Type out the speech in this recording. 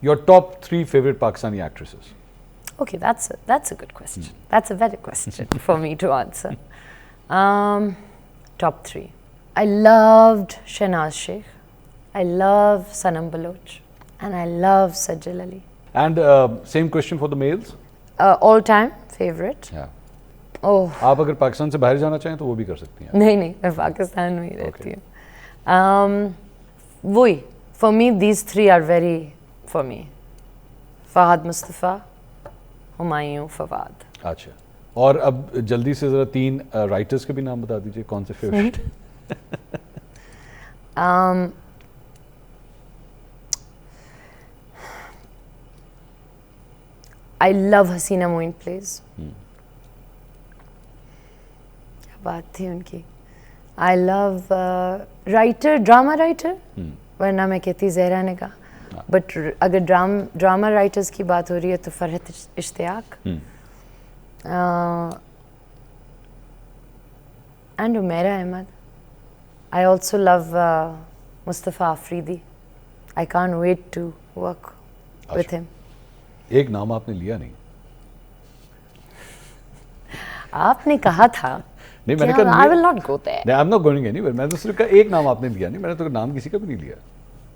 Your top 3 favorite Pakistani actresses. Okay, that's a good question. That's a better question for me to answer. Top 3. I loved Shehnaz Sheikh. I love Sanam Baloch, and I love Sajjal Ali. And same question for the males. All-time favorite. Yeah. Oh. आप अगर पाकिस्तान से बाहर जाना चाहें तो वो भी कर सकती हैं. नहीं, मैं पाकिस्तान में ही रहती हूँ. वही. For me, these 3 are very for me. Fahad Mustafa, Humayun Fawad. अच्छा. और अब जल्दी से ज़रा 3 राइटर्स के भी नाम बता दीजिए, कौन से favourite? I love Hasina Moin plays. क्या बात थी उनकी. I love drama writer. वरना मैं कहती ज़हरा ने कहा. बट अगर ड्रामा राइटर्स की बात हो रही है तो Farhat Ishtiaq and Umera Ahmed. I also love Mustafa Afridi. I can't wait to work with him. एक नाम आपने लिया नहीं. आपने कहा था. नहीं, मैंने कहा I will not go there. I am not going anywhere. मैंने तो सिर्फ कहा एक नाम आपने लिया नहीं. मैंने तो नाम किसी का भी नहीं लिया.